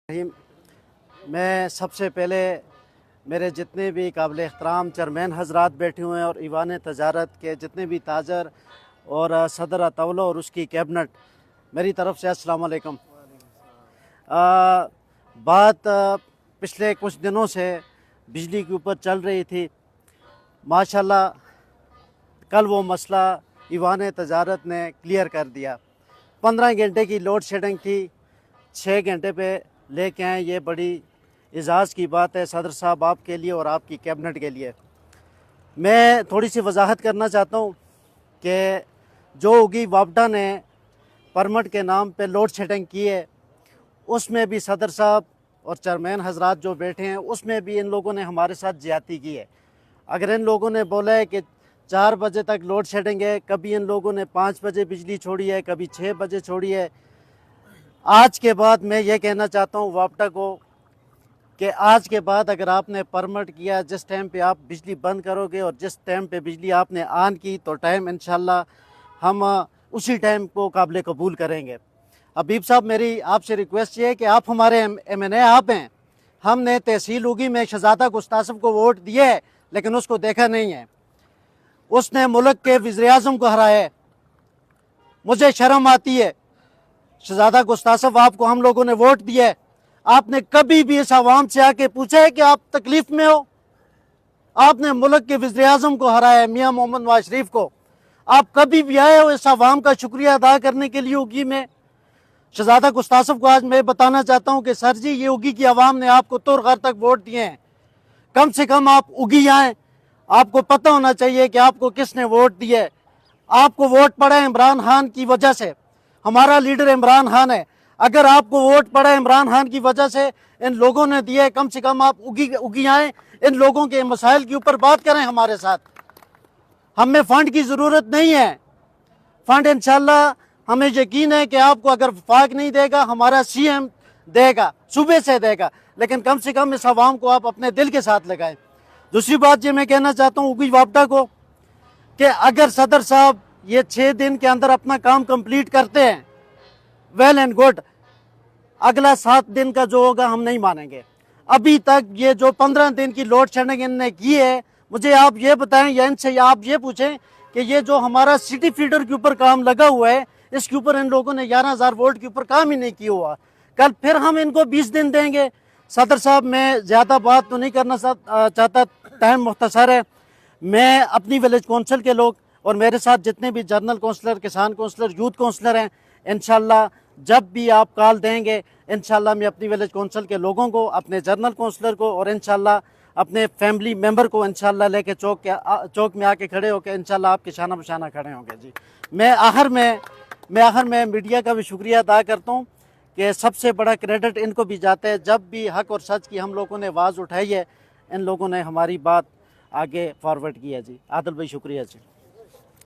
रहीम। मैं सबसे पहले मेरे जितने भी काबिल एहतराम चेयरमैन हजरात बैठे हुए हैं और ईवान तजारत के जितने भी ताजर और सदर अतौला और उसकी कैबिनेट, मेरी तरफ से अस्सलाम वालेकुम। बात पिछले कुछ दिनों से बिजली के ऊपर चल रही थी। माशाल्लाह कल वो मसला ईवान तजारत ने क्लियर कर दिया। 15 घंटे की लोड शेडिंग थी, 6 घंटे पे लेके आए। ये बड़ी एजाज़ की बात है सदर साहब आपके लिए और आपकी कैबिनेट के लिए। मैं थोड़ी सी वजाहत करना चाहता हूँ कि जो उगी वापडा ने परमिट के नाम पे लोड शेडिंग की है, उसमें भी सदर साहब और चेयरमैन हजरात जो बैठे हैं, उसमें भी इन लोगों ने हमारे साथ ज्यादती की है। अगर इन लोगों ने बोला है कि 4 बजे तक लोड शेडिंग है, कभी इन लोगों ने 5 बजे बिजली छोड़ी है, कभी 6 बजे छोड़ी है। आज के बाद मैं ये कहना चाहता हूँ वापडा को कि आज के बाद अगर आपने परमिट किया, जिस टाइम पे आप बिजली बंद करोगे और जिस टाइम पे बिजली आपने ऑन की, तो टाइम इंशाल्लाह हम उसी टाइम को काबिल कबूल करेंगे। हबीब साहब, मेरी आपसे रिक्वेस्ट ये है कि आप हमारे एमएनए आप हैं। हमने तहसील उगी में शहजादा गुस्तासफ को वोट दिए है, लेकिन उसको देखा नहीं है। उसने मुल्क के वज़ीर-ए-आज़म को हराया है। मुझे शर्म आती है। शहजादा गुस्तासफ, आपको हम लोगों ने वोट दिया है, आपने कभी भी इस आवाम से आके पूछा है कि आप तकलीफ में हो? आपने मुल्क के वज़ीर-ए-आज़म को हराया है, मियां मोहम्मद नवाज शरीफ को। आप कभी भी आए हो इस आवाम का शुक्रिया अदा करने के लिए उगी में? शहजादा गुस्तासफ को आज मैं बताना चाहता हूं कि सर जी, ये उगी की आवाम ने आपको तुरगर तक वोट दिए हैं। कम से कम आप उगी आए, आपको पता होना चाहिए कि आपको किसने वोट दिए। आपको वोट पड़ा है इमरान खान की वजह से। हमारा लीडर इमरान खान है। अगर आपको वोट पड़ा है इमरान खान की वजह से, इन लोगों ने दिए, कम से कम आप उगी आए, इन लोगों के मसाइल के ऊपर बात करें हमारे साथ। हमें फंड की ज़रूरत नहीं है। फंड इंशाल्लाह हमें यकीन है कि आपको अगर वफाक नहीं देगा, हमारा सीएम देगा, सुबह से देगा, लेकिन कम से कम इस आवाम को आप अपने दिल के साथ लगाएं। दूसरी बात ये मैं कहना चाहता हूँ उगी वापडा को कि अगर सदर साहब ये 6 दिन के अंदर अपना काम कंप्लीट करते हैं, वेल एंड गुड। अगला 7 दिन का जो होगा हम नहीं मानेंगे। अभी तक ये जो 15 दिन की लोड शेडिंग इनने की है, मुझे आप ये बताएं या इनसे आप ये पूछें कि ये जो हमारा सिटी फीडर के ऊपर काम लगा हुआ है, इसके ऊपर इन लोगों ने 11,000 वोल्ट के ऊपर काम ही नहीं किया हुआ। कल फिर हम इनको 20 दिन देंगे। सदर साहब, मैं ज़्यादा बात तो नहीं करना चाहता, टाइम मुख्तसर है। मैं अपनी विलेज कौंसिल के लोग और मेरे साथ जितने भी जनरल कौंसलर, किसान कौंसलर, यूथ कौंसलर हैं, इंशाल्लाह जब भी आप कॉल देंगे, इंशाल्लाह मैं अपनी विलेज कौंसिल के लोगों को, अपने जनरल कौंसलर को और इंशाल्लाह अपने फैमिली मेंबर को इंशाल्लाह लेके चौक में आके खड़े होकर इंशाल्लाह आपके शाना बशाना खड़े होंगे जी। मैं आखिर में मीडिया का भी शुक्रिया अदा करता हूँ कि सबसे बड़ा क्रेडिट इनको भी जाता है। जब भी हक और सच की हम लोगों ने आवाज़ उठाई है, इन लोगों ने हमारी बात आगे फॉरवर्ड किया जी। आदिल भाई, शुक्रिया जी।